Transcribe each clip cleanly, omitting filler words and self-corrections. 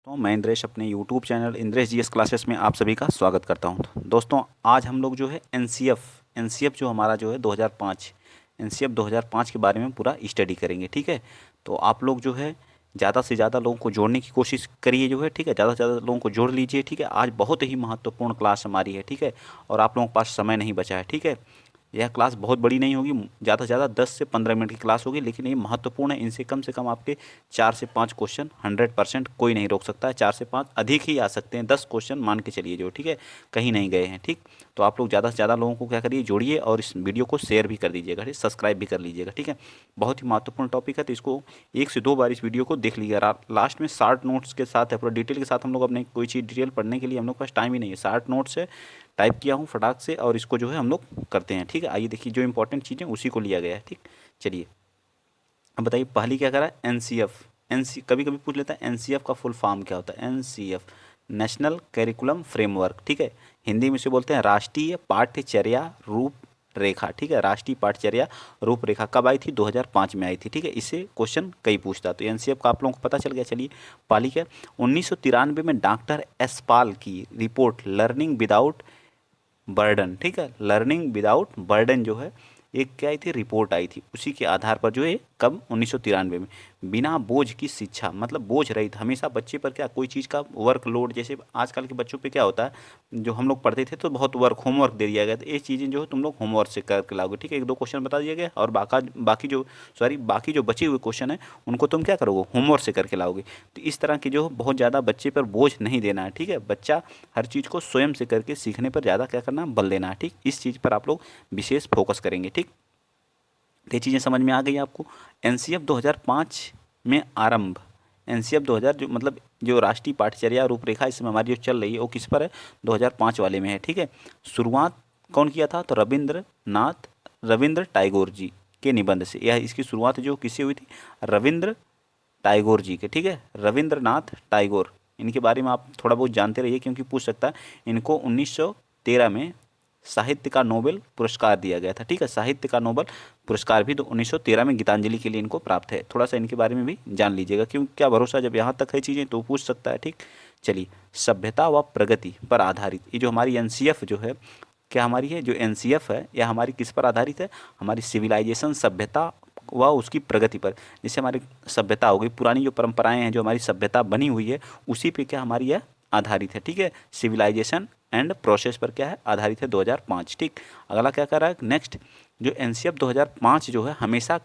तो मैं इंद्रेश अपने YouTube channel Indresh GS classes में आप सभी का स्वागत करता हूं। दोस्तों, आज हम लोग जो है एनसीएफ जो हमारा जो है 2005 एनसीएफ 2005 के बारे में पूरा स्टडी करेंगे। ठीक है, तो आप लोग जो है ज़्यादा से ज़्यादा लोगों को जोड़ने की कोशिश करिए जो है। ठीक है, ज़्यादा से ज़्यादा लोगों को जोड़ लीजिए। ठीक है, आज बहुत ही महत्वपूर्ण क्लास हमारी है। ठीक है, और आप लोगों के पास समय नहीं बचा है। ठीक है, यह क्लास बहुत बड़ी नहीं होगी, ज़्यादा से ज़्यादा 10 से 15 मिनट की क्लास होगी, लेकिन ये महत्वपूर्ण है। इनसे कम से कम आपके 4 से 5 क्वेश्चन 100% कोई नहीं रोक सकता है। 4 से 5 अधिक ही आ सकते हैं, 10 क्वेश्चन मान के चलिए जो। ठीक है, कहीं नहीं गए हैं। ठीक, तो आप लोग ज़्यादा से ज़्यादा लोगों को क्या करिए, जोड़िए और इस वीडियो को शेयर भी कर दीजिएगा। ठीक, सब्सक्राइब भी कर लीजिएगा। ठीक है, बहुत ही महत्वपूर्ण टॉपिक है, तो इसको 1 से 2 बार इस वीडियो को देख लीजिएगा। लास्ट में शार्ट नोट्स के साथ है, पूरा डिटेल के साथ हम लोग अपने कोई चीज़ डिटेल पढ़ने के लिए हम लोग के पास टाइम ही नहीं है। शार्ट नोट्स है, टाइप किया हूँ फटाक से, और इसको जो है हम लोग करते हैं। ठीक है, आइए देखिए, जो इंपॉर्टेंट चीज़ें उसी को लिया गया है। ठीक, चलिए अब बताइए, पहली क्या करा है, एनसीएफ। कभी कभी पूछ लेता है एनसीएफ का फुल फॉर्म क्या होता है। NCF national curriculum framework. ठीक है, हिंदी में इसे बोलते हैं राष्ट्रीय पाठ्यचर्या रूपरेखा। ठीक है, राष्ट्रीय पाठ्यचर्या रूपरेखा कब आई थी, 2005 में आई थी। ठीक है, इससे क्वेश्चन कई पूछता, तो एनसीएफ का आप लोगों को पता चल गया। चलिए, पहली क्या, 1993 में डॉक्टर एस पाल की रिपोर्ट लर्निंग विदाउट बर्डन। ठीक है, लर्निंग विदाउट बर्डन जो है एक क्या आई थी, रिपोर्ट आई थी। उसी के आधार पर जो है कब, 1993 में, बिना बोझ की शिक्षा, मतलब बोझ रहित। हमेशा बच्चे पर क्या, कोई चीज़ का वर्कलोड, जैसे आजकल के बच्चों पे क्या होता है, जो हम लोग पढ़ते थे तो बहुत होमवर्क दे दिया गया, तो ये चीज़ें जो है तुम लोग होमवर्क से करके लाओगे। ठीक है, 1-2 क्वेश्चन बता दिया गया, और बाकी जो बचे हुए क्वेश्चन है उनको तुम क्या करोगे, होमवर्क से करके लाओगे। तो इस तरह की जो बहुत ज़्यादा बच्चे पर बोझ नहीं देना है। ठीक है, बच्चा हर चीज़ को स्वयं से करके सीखने पर ज़्यादा क्या करना, बल देना है। ठीक, इस चीज़ पर आप लोग विशेष फोकस करेंगे। ठीक, तो ये चीज़ें समझ में आ गई आपको। एनसीएफ 2005 में आरंभ, एनसीएफ 2000 जो मतलब जो राष्ट्रीय पाठ्यचर्या रूपरेखा इस समय हमारी जो चल रही है वो किस पर है, 2005 वाले में है। ठीक है, शुरुआत कौन किया था, तो रविंद्र टैगोर जी के निबंध से। यह इसकी शुरुआत जो किससे हुई थी, रविंद्र टैगोर जी के। ठीक है, रविंद्रनाथ टैगोर, इनके बारे में आप थोड़ा बहुत जानते रहिए, क्योंकि पूछ सकता है। इनको 1913 में साहित्य का नोबेल पुरस्कार दिया गया था। ठीक है, साहित्य का नोबेल पुरस्कार भी तो 1913 में गीतांजलि के लिए इनको प्राप्त है। थोड़ा सा इनके बारे में भी जान लीजिएगा, क्यों, क्या भरोसा, जब यहाँ तक है चीज़ें तो पूछ सकता है। ठीक, चलिए, सभ्यता व प्रगति पर आधारित ये जो हमारी एनसीएफ जो है, क्या हमारी है जो एनसीएफ है, यह हमारी किस पर आधारित है, हमारी सिविलाइजेशन, सभ्यता व उसकी प्रगति पर। जैसे हमारी सभ्यता हो गई, पुरानी जो परंपराएं हैं, जो हमारी सभ्यता बनी हुई है, उसी पे क्या हमारी यह आधारित है। ठीक है, सिविलाइजेशन एंड प्रोसेस पर क्या है, आधारित है 2005। ठीक, अगला क्या कर रहा है, नेक्स्ट जो एनसीएफ 2005 जो है हमेशा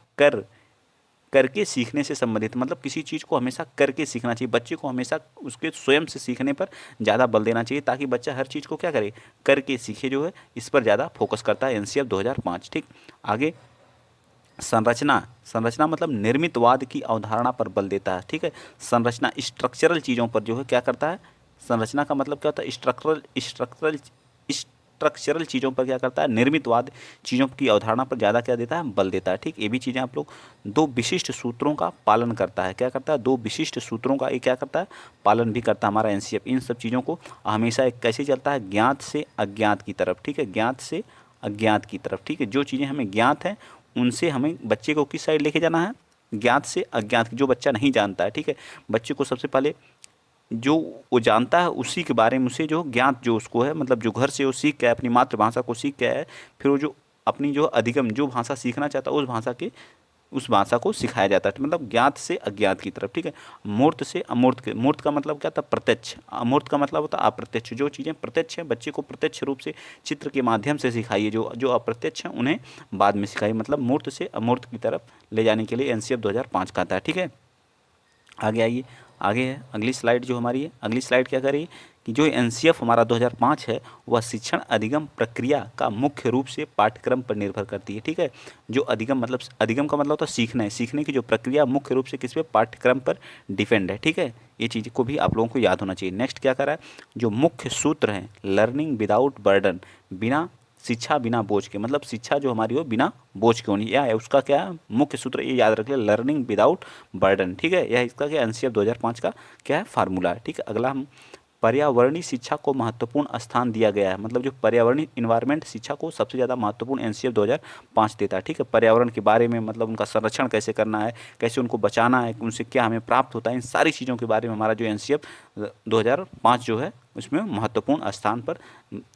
करके सीखने से संबंधित, मतलब किसी चीज़ को हमेशा करके सीखना चाहिए। बच्चे को हमेशा उसके स्वयं से सीखने पर ज़्यादा बल देना चाहिए, ताकि बच्चा हर चीज़ को क्या करे, करके सीखे जो है, इस पर ज़्यादा फोकस करता है एनसीएफ 2005। ठीक, आगे संरचना, संरचना मतलब निर्मितवाद की अवधारणा पर बल देता है। ठीक है, संरचना स्ट्रक्चरल चीज़ों पर जो है क्या करता है, संरचना का मतलब क्या होता है, स्ट्रक्चरल चीज़ों पर क्या करता है, निर्मितवाद चीज़ों की अवधारणा पर ज़्यादा क्या देता है, बल देता है। ठीक, ये भी चीज़ें आप लोग, 2 विशिष्ट सूत्रों का पालन करता है। क्या करता है, 2 विशिष्ट सूत्रों का ये क्या करता है, पालन भी करता है हमारा एनसीएफ। इन सब चीज़ों को हमेशा एक कैसे चलता है, ज्ञात से अज्ञात की तरफ। ठीक है, ज्ञात से अज्ञात की तरफ। ठीक है, जो चीज़ें हमें ज्ञात हैं उनसे हमें बच्चे को किस साइड लेके जाना है, ज्ञात से अज्ञात की, जो बच्चा नहीं जानता है। ठीक है, बच्चे को सबसे पहले जो वो जानता है उसी के बारे में उसे जो ज्ञात जो उसको है, मतलब जो घर से वो सीख के अपनी मातृभाषा को सीख के है, फिर वो जो अपनी जो अधिगम जो भाषा सीखना चाहता है उस भाषा को सिखाया जाता है। मतलब ज्ञात से अज्ञात की तरफ। ठीक है, मूर्त से अमूर्त के, मूर्त का मतलब क्या था, प्रत्यक्ष, अमूर्त का मतलब होता है अप्रत्यक्ष। जो चीज़ें प्रत्यक्ष हैं बच्चे को प्रत्यक्ष रूप से चित्र के माध्यम से सिखाइए, जो जो अप्रत्यक्ष हैं उन्हें बाद में सिखाइए। मतलब मूर्त से अमूर्त की तरफ ले जाने के लिए एनसीएफ 2005 का आता है। ठीक है, आगे आइए, आगे है अगली स्लाइड जो हमारी है, अगली स्लाइड क्या कर रही है कि जो एनसीएफ हमारा 2005 है वह शिक्षण अधिगम प्रक्रिया का मुख्य रूप से पाठ्यक्रम पर निर्भर करती है। ठीक है, जो अधिगम मतलब, अधिगम का मतलब होता है सीखना है, सीखने की जो प्रक्रिया मुख्य रूप से किस पे, पाठ्यक्रम पर डिपेंड है। ठीक है, ये चीज़ को भी आप लोगों को याद होना चाहिए। नेक्स्ट क्या कर रहा है, जो मुख्य सूत्र हैं, लर्निंग विदाउट बर्डन, बिना शिक्षा बिना बोझ के, मतलब शिक्षा जो हमारी हो बिना बोझ के होनी, या उसका क्या है, मुख्य सूत्र ये याद रख ले, लर्निंग विदाउट बर्डन। ठीक है, यह इसका क्या एनसीएफ 2005 का क्या है, फार्मूला है। ठीक है, अगला हम पर्यावरणीय शिक्षा को महत्वपूर्ण स्थान दिया गया है। मतलब जो पर्यावरणीय इन्वायरमेंट शिक्षा को सबसे ज़्यादा महत्वपूर्ण एनसीएफ 2005 देता है। ठीक है, पर्यावरण के बारे में, मतलब उनका संरक्षण कैसे करना है, कैसे उनको बचाना है, उनसे क्या हमें प्राप्त होता है, इन सारी चीज़ों के बारे में हमारा जो एनसीएफ 2005 जो है उसमें महत्वपूर्ण स्थान पर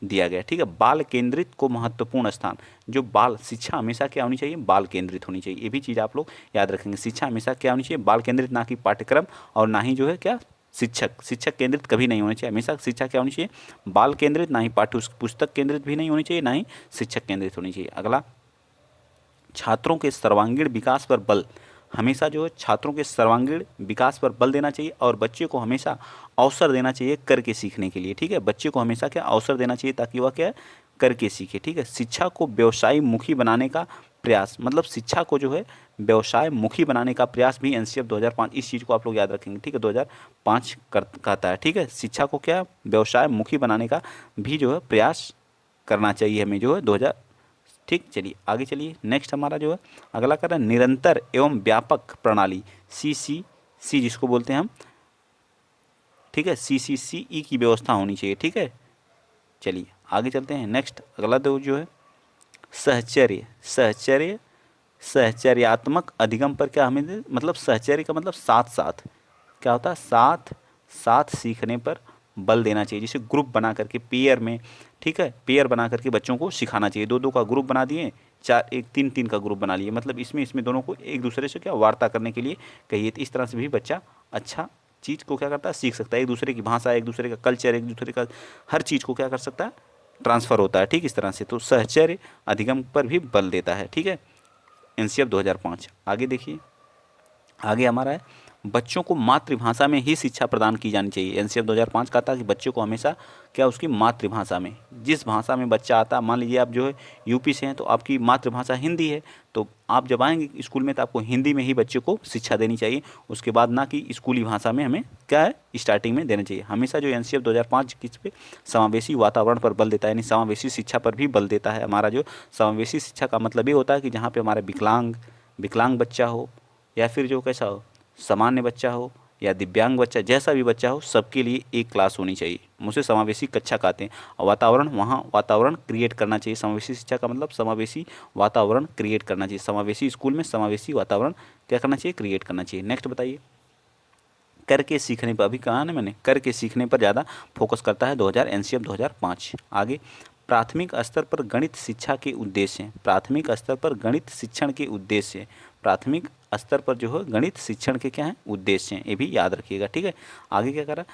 दिया गया। ठीक है, बाल केंद्रित को महत्वपूर्ण स्थान, जो बाल शिक्षा हमेशा क्या होनी चाहिए, बाल केंद्रित होनी चाहिए। ये भी चीज़ आप लोग याद रखेंगे, शिक्षा हमेशा क्या होनी चाहिए, बाल केंद्रित, ना कि पाठ्यक्रम और ना ही जो है क्या शिक्षक केंद्रित कभी नहीं होना चाहिए। हमेशा शिक्षा क्या होनी चाहिए, बाल केंद्रित, ना ही पाठ्य पुस्तक केंद्रित भी नहीं होनी चाहिए, ना ही शिक्षक केंद्रित होनी चाहिए। अगला, छात्रों के सर्वांगीण विकास पर बल, हमेशा जो है छात्रों के सर्वांगीण विकास पर बल देना चाहिए और बच्चे को हमेशा अवसर देना चाहिए करके सीखने के लिए। ठीक है, बच्चे को हमेशा क्या अवसर देना चाहिए ताकि वह क्या करके सीखे। ठीक है, शिक्षा को व्यवसाय मुखी बनाने का प्रयास, मतलब शिक्षा को जो है व्यवसाय मुखी बनाने का प्रयास भी एनसीएफ 2005, इस चीज़ को आप लोग याद रखेंगे। ठीक है, 2005 कहता है। ठीक है, शिक्षा को क्या व्यवसाय मुखी बनाने का भी जो है प्रयास करना चाहिए हमें जो है 2000। ठीक, चलिए आगे चलिए। नेक्स्ट हमारा जो है अगला कर रहा है निरंतर एवं व्यापक प्रणाली, CCC जिसको बोलते हैं हम। ठीक है, CCCE की व्यवस्था होनी चाहिए। ठीक है, चलिए आगे चलते हैं। नेक्स्ट अगला दो जो है सहचर्यात्मक अधिगम पर क्या हमें, मतलब सहचर्य का मतलब साथ साथ क्या होता है, साथ साथ सीखने पर बल देना चाहिए। जैसे ग्रुप बना करके पेयर में, ठीक है, पेयर बना करके बच्चों को सिखाना चाहिए। दो दो का ग्रुप बना दिए, चार एक तीन तीन का ग्रुप बना लिए, मतलब इसमें दोनों को एक दूसरे से क्या वार्ता करने के लिए कहिए। तो इस तरह से भी बच्चा अच्छा चीज़ को क्या करता है, सीख सकता है। एक दूसरे की भाषा, एक दूसरे का कल्चर, एक दूसरे का हर चीज़ को क्या कर सकता है, ट्रांसफ़र होता है। ठीक, इस तरह से तो सहचर्य अधिगम पर भी बल देता है। ठीक है, एनसीएफ 2005। आगे देखिए, आगे हमारा है बच्चों को मातृभाषा में ही शिक्षा प्रदान की जानी चाहिए। एनसीएफ 2005 का था कि बच्चों को हमेशा क्या उसकी मातृभाषा में, जिस भाषा में बच्चा आता है, मान लीजिए आप जो है यूपी से हैं तो आपकी मातृभाषा हिंदी है, तो आप जब आएंगे स्कूल में तो आपको हिंदी में ही बच्चे को शिक्षा देनी चाहिए। उसके बाद ना कि स्कूली भाषा में हमें क्या है स्टार्टिंग में देना चाहिए। हमेशा जो एनसीएफ 2005 किस पे, समावेशी वातावरण पर बल देता है, यानी समावेशी शिक्षा पर भी बल देता है। हमारा जो समावेशी शिक्षा का मतलब ये होता है कि जहाँ पे हमारा विकलांग बच्चा हो, या फिर जो कैसा हो, सामान्य बच्चा हो या दिव्यांग बच्चा, जैसा भी बच्चा हो, सबके लिए एक क्लास होनी चाहिए। मुझे समावेशी कक्षा कहते हैं। और वातावरण क्रिएट करना चाहिए। समावेशी शिक्षा का मतलब समावेशी वातावरण क्रिएट करना चाहिए। समावेशी स्कूल में समावेशी वातावरण क्या करना चाहिए, क्रिएट करना चाहिए। नेक्स्ट बताइए, करके सीखने पर, अभी कहा ना मैंने, करके सीखने पर ज़्यादा फोकस करता है 2000 एनसीएफ 2005। आगे, प्राथमिक स्तर पर गणित शिक्षा के उद्देश्य हैं। प्राथमिक स्तर पर गणित शिक्षण के उद्देश्य हैं। प्राथमिक स्तर पर जो है गणित शिक्षण के क्या हैं, उद्देश्य हैं, ये भी याद रखिएगा। ठीक है, आगे क्या करा,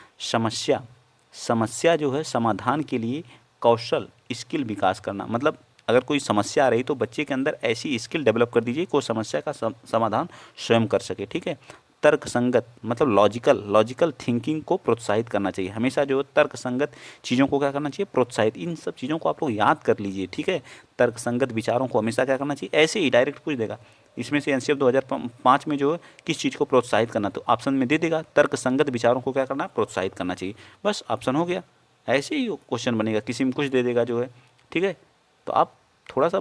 समस्या जो है समाधान के लिए कौशल स्किल विकास करना। मतलब अगर कोई समस्या आ रही तो बच्चे के अंदर ऐसी स्किल डेवलप कर दीजिए कि वो समस्या का समाधान स्वयं कर सके। ठीक है, तर्क संगत, मतलब लॉजिकल थिंकिंग को प्रोत्साहित करना चाहिए। हमेशा जो तर्क संगत चीज़ों को क्या करना चाहिए, प्रोत्साहित। इन सब चीज़ों को आप लोग याद कर लीजिए। ठीक है, तर्क संगत विचारों को हमेशा क्या करना चाहिए, ऐसे ही डायरेक्ट पूछ देगा इसमें से एनसीएफ 2005 में जो है किस चीज़ को प्रोत्साहित करना, तो ऑप्शन में दे देगा तर्क संगत विचारों को क्या करना, प्रोत्साहित करना चाहिए। बस ऑप्शन हो गया, ऐसे ही क्वेश्चन बनेगा, किसी में कुछ दे देगा जो है। ठीक है, तो आप थोड़ा सा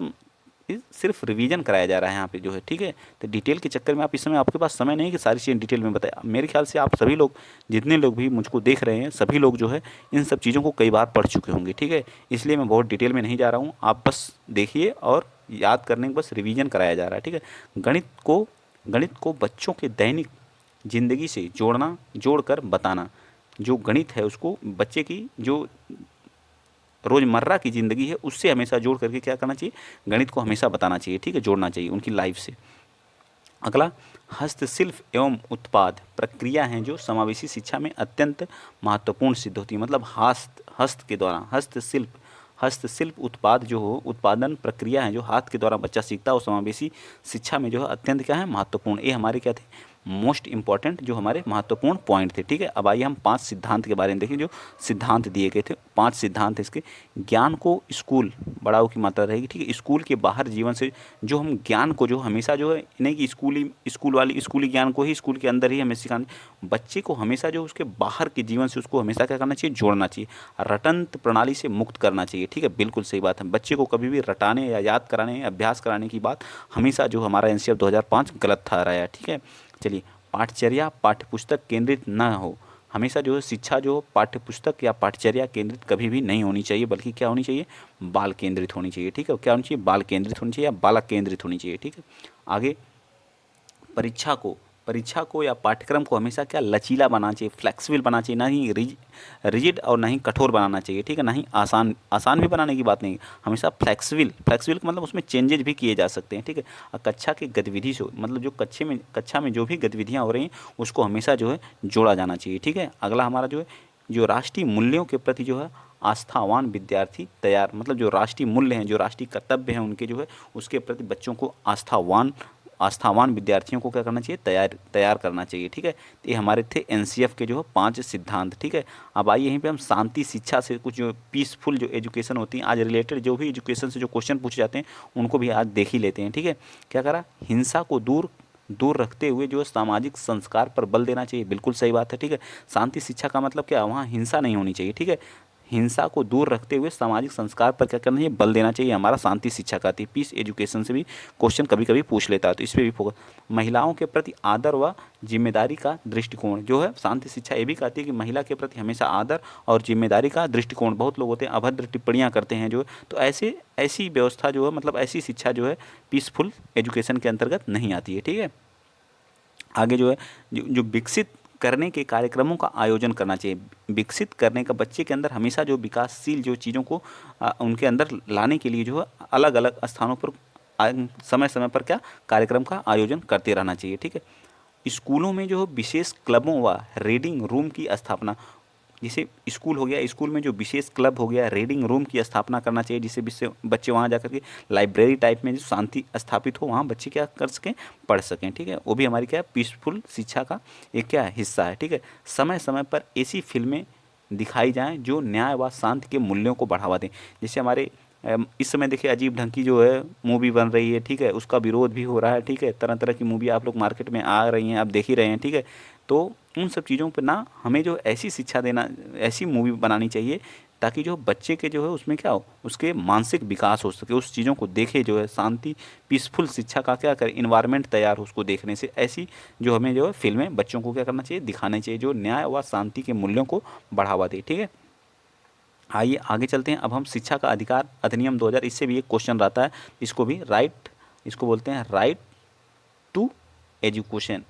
सिर्फ रिवीजन कराया जा रहा है यहाँ पे जो है। ठीक है, तो डिटेल के चक्कर में आप इस समय आपके पास समय नहीं है कि सारी चीज़ें डिटेल में बताया। मेरे ख्याल से आप सभी लोग, जितने लोग भी मुझको देख रहे हैं, सभी लोग जो है इन सब चीज़ों को कई बार पढ़ चुके होंगे। ठीक है, इसलिए मैं बहुत डिटेल में नहीं जा रहा हूँ, आप बस देखिए और याद करने के बस रिवीजन कराया जा रहा है। ठीक है, गणित को बच्चों के दैनिक जिंदगी से जोड़कर बताना। जो गणित है उसको बच्चे की जो रोज़मर्रा की ज़िंदगी है उससे हमेशा जोड़ करके क्या करना चाहिए, गणित को हमेशा बताना चाहिए। ठीक है, जोड़ना चाहिए उनकी लाइफ से। अगला, हस्तशिल्प एवं उत्पाद प्रक्रिया हैं जो समावेशी शिक्षा में अत्यंत महत्वपूर्ण सिद्ध होती है। मतलब हस्त के द्वारा हस्तशिल्प उत्पाद जो हो, उत्पादन प्रक्रिया है जो हाथ के द्वारा बच्चा सीखता है, वो समावेशी शिक्षा में जो है अत्यंत क्या है, महत्वपूर्ण। ये हमारे क्या थे, मोस्ट इंपॉर्टेंट जो हमारे महत्वपूर्ण पॉइंट थे। ठीक है, अब आइए हम 5 सिद्धांत के बारे में देखें। जो सिद्धांत दिए गए थे, 5 सिद्धांत है इसके। ज्ञान को स्कूल बढ़ाओ की मात्रा रहेगी। ठीक है, स्कूल के बाहर जीवन से जो हम ज्ञान को जो हमेशा जो है, नहीं कि स्कूली ज्ञान को ही स्कूल के अंदर ही हमें सिखाना, बच्चे को हमेशा जो उसके बाहर के जीवन से उसको हमेशा क्या करना चाहिए, जोड़ना चाहिए, रटंत प्रणाली से मुक्त करना चाहिए। ठीक है, बिल्कुल सही बात है। बच्चे को कभी भी रटाने या याद कराने, अभ्यास कराने की बात हमेशा जो हमारा एनसीएफ 2005 गलत था रहा है। ठीक है, चलिए, पाठचर्या पाठ्यपुस्तक केंद्रित न हो, हमेशा जो है शिक्षा जो पाठ्य पुस्तक या पाठ्यचर्या केंद्रित कभी भी नहीं होनी चाहिए, बल्कि क्या होनी चाहिए, बाल केंद्रित होनी चाहिए। ठीक है, क्या होनी चाहिए, बाल केंद्रित होनी चाहिए या बालक केंद्रित होनी चाहिए। ठीक है, आगे परीक्षा को या पाठ्यक्रम को हमेशा क्या लचीला बनाना चाहिए, फ्लेक्सिबल बनाना चाहिए, ना ही रिजिड और ना ही कठोर बनाना चाहिए। ठीक है, ना ही आसान आसान भी बनाने की बात नहीं, हमेशा फ्लेक्सिबल का मतलब उसमें चेंजेज भी किए जा सकते हैं। ठीक है, और कक्षा की गतिविधि से मतलब जो कक्षा में जो भी गतिविधियाँ हो रही हैं उसको हमेशा जो है जोड़ा जाना चाहिए। ठीक है, अगला हमारा जो है जो राष्ट्रीय मूल्यों के प्रति जो है आस्थावान विद्यार्थी तैयार, मतलब जो राष्ट्रीय मूल्य हैं, जो राष्ट्रीय कर्तव्य हैं उनके जो है उसके प्रति बच्चों को आस्थावान विद्यार्थियों को क्या करना चाहिए, तैयार करना चाहिए। ठीक है, तो ये हमारे थे एनसीएफ के जो है 5 सिद्धांत। ठीक है, अब आइए यहीं पे हम शांति शिक्षा से कुछ जो पीसफुल जो एजुकेशन होती है आज रिलेटेड जो भी एजुकेशन से जो क्वेश्चन पूछे जाते हैं उनको भी आज देख ही लेते हैं। ठीक है, क्या करा, हिंसा को दूर रखते हुए जो है सामाजिक संस्कार पर बल देना चाहिए, बिल्कुल सही बात है। ठीक है, शांति शिक्षा का मतलब क्या, वहाँ हिंसा नहीं होनी चाहिए। ठीक है, हिंसा को दूर रखते हुए सामाजिक संस्कार पर क्या करना चाहिए, बल देना चाहिए, हमारा शांति शिक्षा का आती है। पीस एजुकेशन से भी क्वेश्चन कभी कभी पूछ लेता है, तो इस पर भी फोकस। महिलाओं के प्रति आदर व जिम्मेदारी का दृष्टिकोण जो है शांति शिक्षा ये भी कहती है कि महिला के प्रति हमेशा आदर और जिम्मेदारी का दृष्टिकोण। बहुत लोग होते हैं अभद्र टिप्पणियाँ करते हैं जो, तो ऐसी व्यवस्था जो है मतलब ऐसी शिक्षा जो है पीसफुल एजुकेशन के अंतर्गत नहीं आती है। ठीक है, आगे जो है जो विकसित करने के कार्यक्रमों का आयोजन करना चाहिए। विकसित करने का बच्चे के अंदर हमेशा जो विकासशील जो चीज़ों को उनके अंदर लाने के लिए जो है अलग अलग स्थानों पर समय समय पर क्या कार्यक्रम का आयोजन करते रहना चाहिए। ठीक है, स्कूलों में जो विशेष क्लबों व रीडिंग रूम की स्थापना, जैसे स्कूल हो गया, स्कूल में जो विशेष क्लब हो गया, रीडिंग रूम की स्थापना करना चाहिए, जिससे बच्चे वहाँ जाकर के लाइब्रेरी टाइप में जो शांति स्थापित हो वहाँ बच्चे क्या कर सकें, पढ़ सकें। ठीक है, वो भी हमारी क्या है, पीसफुल शिक्षा का एक क्या हिस्सा है। ठीक है, समय समय पर ऐसी फिल्में दिखाई जाएं जो न्याय व शांति के मूल्यों को बढ़ावा दें। जैसे हमारे इस समय देखिए अजीब ढंग की जो है मूवी बन रही है। ठीक है, उसका विरोध भी हो रहा है। ठीक है, तरह तरह की मूवी आप लोग मार्केट में आ रही हैं, आप देख ही रहे हैं। ठीक है, तो उन सब चीज़ों पर ना हमें जो ऐसी शिक्षा देना, ऐसी मूवी बनानी चाहिए ताकि जो बच्चे के जो है उसमें क्या हो, उसके मानसिक विकास हो सके, उस चीज़ों को देखे जो है शांति पीसफुल शिक्षा का क्या करे, इन्वायरमेंट तैयार हो उसको देखने से। ऐसी जो हमें जो है फिल्में बच्चों को क्या करना चाहिए, दिखाने चाहिए, जो न्याय व शांति के मूल्यों को बढ़ावा दे। ठीक है, आइए आगे चलते हैं। अब हम शिक्षा का अधिकार अधिनियम 2000, इससे भी एक क्वेश्चन रहता है, इसको भी इसको बोलते हैं right to education,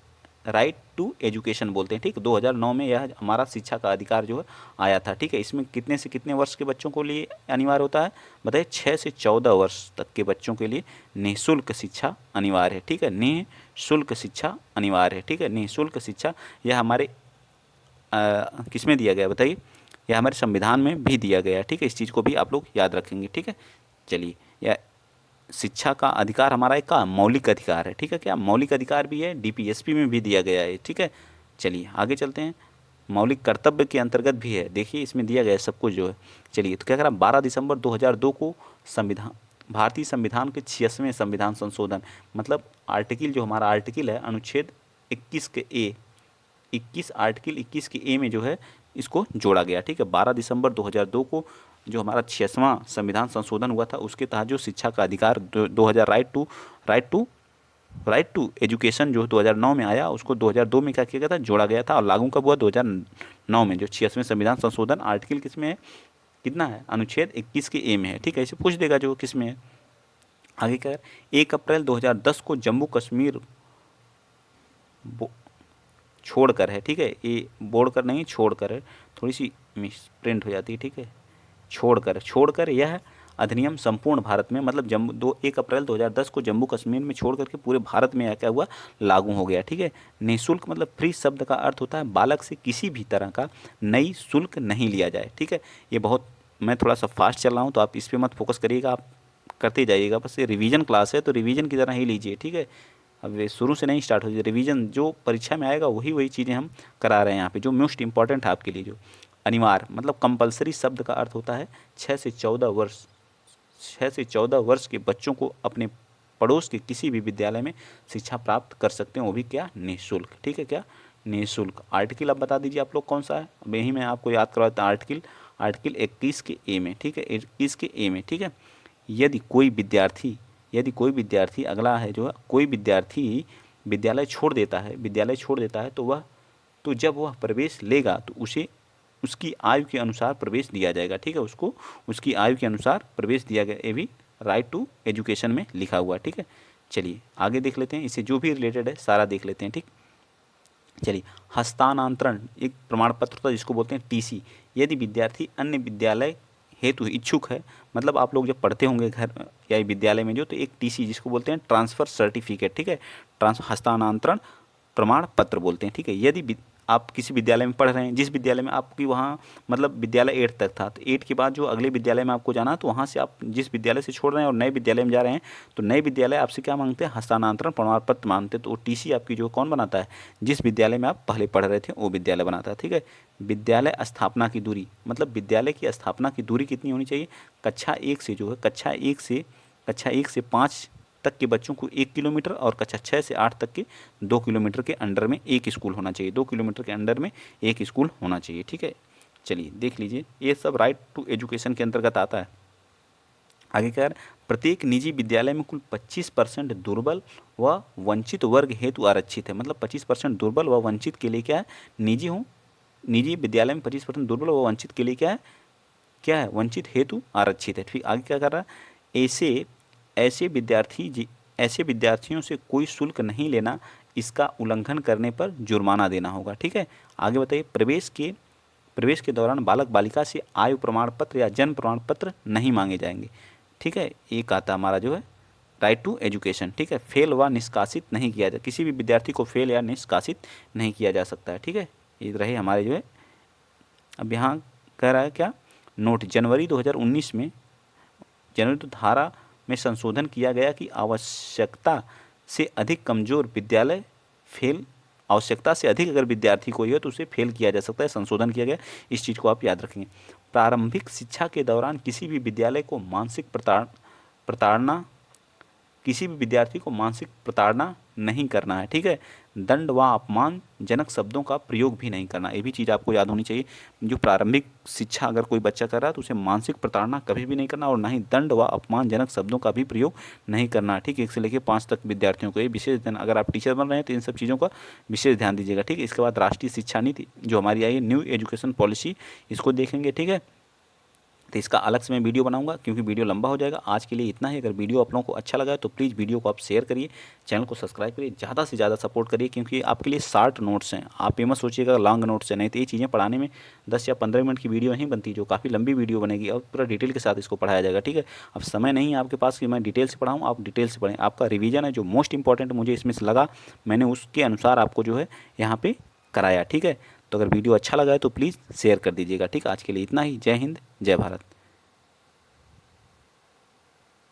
right to education बोलते हैं। ठीक, 2009 में यह हमारा शिक्षा का अधिकार जो है आया था। ठीक है, इसमें कितने से कितने वर्ष के बच्चों को लिए अनिवार्य होता है, बताइए, 6 से 14 वर्ष तक के बच्चों के लिए निःशुल्क शिक्षा अनिवार्य है। ठीक है, निःशुल्क शिक्षा अनिवार्य है। ठीक है, निःशुल्क शिक्षा यह हमारे किस में दिया गया बताइए, यह हमारे संविधान में भी दिया गया है। ठीक है, इस चीज़ को भी आप लोग याद रखेंगे। ठीक है, चलिए, यह शिक्षा का अधिकार हमारा एक का मौलिक अधिकार है। ठीक है, क्या मौलिक अधिकार भी है, डीपीएसपी में भी दिया गया है। ठीक है, चलिए आगे चलते हैं। मौलिक कर्तव्य के अंतर्गत भी है, देखिए इसमें दिया गया है सब कुछ जो है। चलिए, तो क्या करा, 12 दिसंबर 2002 को भारतीय संविधान के 86वें संविधान संशोधन, मतलब आर्टिकल जो हमारा आर्टिकल है अनुच्छेद 21 के ए 21 आर्टिकल 21 के ए में जो है इसको जोड़ा गया। ठीक है, 12 दिसंबर 2002 को जो हमारा 86वां संविधान संशोधन हुआ था उसके तहत जो शिक्षा का अधिकार 2000 राइट टू एजुकेशन जो 2009 में आया, उसको 2002 में क्या किया गया था, जोड़ा गया था, और लागू कब हुआ, 2009 में। जो 86वें संविधान संशोधन आर्टिकल किस में है, कितना है, अनुच्छेद 21 के ए में है। ठीक है, इसे पूछ देगा जो किस में है। आगे क्या है, 1 अप्रैल 2010 को जम्मू कश्मीर छोड़कर है। ठीक है, ये बोड़कर नहीं, छोड़कर है, थोड़ी सी मिस प्रिंट हो जाती है। ठीक है, छोड़कर यह अधिनियम संपूर्ण भारत में, मतलब 1 अप्रैल 2010 को जम्मू कश्मीर में छोड़ करके पूरे भारत में क्या हुआ, लागू हो गया। ठीक है, निःशुल्क मतलब फ्री शब्द का अर्थ होता है बालक से किसी भी तरह का नई शुल्क नहीं लिया जाए। ठीक है, ये बहुत, मैं थोड़ा सा फास्ट चल रहा हूँ तो आप इस पर मत फोकस करिएगा, आप करते जाइएगा, बस ये रिवीजन क्लास है तो रिवीजन की तरह ही लीजिए। ठीक है, अब ये शुरू से नहीं स्टार्ट हो जाए, रिवीजन जो परीक्षा में आएगा वही चीज़ें हम करा रहे हैं यहाँ पे, जो मोस्ट इंपॉर्टेंट है आपके लिए। जो अनिवार्य मतलब कंपलसरी शब्द का अर्थ होता है 6 से 14 वर्ष के बच्चों को अपने पड़ोस के किसी भी विद्यालय में शिक्षा प्राप्त कर सकते हैं, वो भी क्या, निःशुल्क। ठीक है, क्या निःशुल्क। आर्टिकल अब बता दीजिए आप लोग कौन सा है, अब यही मैं आपको याद करवाता हूँ। आर्टिकल 21 के ए में। ठीक है, 21 के ए में। ठीक है, यदि कोई विद्यार्थी अगला है जो है, कोई विद्यार्थी विद्यालय छोड़ देता है तो वह तो जब वह प्रवेश लेगा तो उसे उसकी आयु के अनुसार प्रवेश दिया जाएगा। ठीक है, उसको उसकी आयु के अनुसार प्रवेश दिया गया, ये भी राइट टू एजुकेशन में लिखा हुआ। ठीक है, चलिए आगे देख लेते हैं, इससे जो भी रिलेटेड है सारा देख लेते हैं। ठीक, चलिए हस्तांतरण एक प्रमाण पत्र होता है जिसको बोलते हैं टीसी। यदि विद्यार्थी अन्य विद्यालय हेतु इच्छुक है, मतलब आप लोग जब पढ़ते होंगे घर या विद्यालय में जो, तो एक टीसी जिसको बोलते हैं ट्रांसफ़र सर्टिफिकेट। ठीक है, हस्तांतरण प्रमाण पत्र बोलते हैं। ठीक है, यदि आप किसी विद्यालय में पढ़ रहे हैं, जिस विद्यालय में आपकी वहाँ मतलब विद्यालय 8 तक था, तो 8 के बाद जो अगले विद्यालय में आपको जाना, तो वहाँ से आप जिस विद्यालय से छोड़ रहे हैं और नए विद्यालय में जा रहे हैं, तो नए विद्यालय आपसे क्या मांगते हैं, हस्तांतरण प्रमाण पत्र मांगते हैं। तो टीसी आपकी जो कौन बनाता है, जिस विद्यालय में आप पहले पढ़ रहे थे वो विद्यालय बनाता है। ठीक है, विद्यालय स्थापना की दूरी, मतलब विद्यालय की स्थापना की दूरी कितनी होनी चाहिए, कक्षा 1 से जो है कक्षा 1 से 5 तक के बच्चों को 1 किलोमीटर और कक्षा 6 से 8 तक के 2 किलोमीटर के अंडर में एक स्कूल होना चाहिए। 2 किलोमीटर के अंडर में एक स्कूल होना चाहिए। ठीक है, चलिए देख लीजिए, ये सब राइट टू एजुकेशन के अंतर्गत आता है। आगे क्या है, प्रत्येक निजी विद्यालय में कुल 25% दुर्बल व वंचित वर्ग हेतु आरक्षित है। मतलब 25% दुर्बल व वंचित के लिए क्या है, निजी विद्यालय में 25% दुर्बल व वंचित के लिए क्या है, वंचित हेतु आरक्षित है। फिर आगे क्या कर रहा है, ऐसे विद्यार्थियों से कोई शुल्क नहीं लेना, इसका उल्लंघन करने पर जुर्माना देना होगा। ठीक है, आगे बताइए, प्रवेश के दौरान बालक बालिका से आयु प्रमाण पत्र या जन्म प्रमाण पत्र नहीं मांगे जाएंगे। ठीक है, एक आता हमारा जो है राइट टू एजुकेशन। ठीक है, फेल व निष्कासित नहीं किया जाए, किसी भी विद्यार्थी को फेल या निष्कासित नहीं किया जा सकता है। ठीक है, ये रहे हमारे जो है। अब यहाँ कह रहा है क्या, नोट जनवरी 2019 में तो धारा में संशोधन किया गया कि आवश्यकता से अधिक कमज़ोर विद्यालय फेल, आवश्यकता से अधिक अगर विद्यार्थी कोई हो तो उसे फेल किया जा सकता है, संशोधन किया गया। इस चीज़ को आप याद रखेंगे। प्रारंभिक शिक्षा के दौरान किसी भी विद्यालय को मानसिक प्रताड़ना किसी भी विद्यार्थी को मानसिक प्रताड़ना नहीं करना है। ठीक है, दंड व अपमानजनक शब्दों का प्रयोग भी नहीं करना, ये भी चीज़ आपको याद होनी चाहिए। जो प्रारंभिक शिक्षा अगर कोई बच्चा कर रहा है तो उसे मानसिक प्रताड़ना कभी भी नहीं करना, और ना ही दंड व अपमानजनक शब्दों का भी प्रयोग नहीं करना। ठीक है, 1 से लेकर 5 तक विद्यार्थियों को ये विशेष ध्यान, अगर आप टीचर बन रहे हैं तो इन सब चीज़ों का विशेष ध्यान दीजिएगा। ठीक है, इसके बाद राष्ट्रीय शिक्षा नीति जो हमारी आई है, न्यू एजुकेशन पॉलिसी, इसको देखेंगे। ठीक है, तो इसका अलग से मैं वीडियो बनाऊंगा क्योंकि वीडियो लंबा हो जाएगा। आज के लिए इतना ही। अगर वीडियो आप लोगों को अच्छा लगा है तो प्लीज़ वीडियो को आप शेयर करिए, चैनल को सब्सक्राइब करिए, ज़्यादा से ज़्यादा सपोर्ट करिए, क्योंकि आपके लिए शॉर्ट नोट्स हैं। आप ये मत सोचिएगा लॉन्ग नोट्स हैं, नहीं तो ये चीज़ें पढ़ाने में 10 या 15 मिनट की वीडियो नहीं बनती, जो काफ़ी लंबी वीडियो बनेगी और पूरा डिटेल के साथ इसको पढ़ाया जाएगा। ठीक है, अब समय नहीं है आपके पास कि मैं डिटेल से पढ़ाऊँ, आप डिटेल से पढ़ें। आपका रिवीजन है जो मोस्ट इंपॉर्टेंट मुझे इसमें से लगा, मैंने उसके अनुसार आपको जो है यहाँ पर कराया। ठीक है, तो अगर वीडियो अच्छा लगा है तो प्लीज़ शेयर कर दीजिएगा। ठीक है, आज के लिए इतना ही। जय हिंद, जय भारत।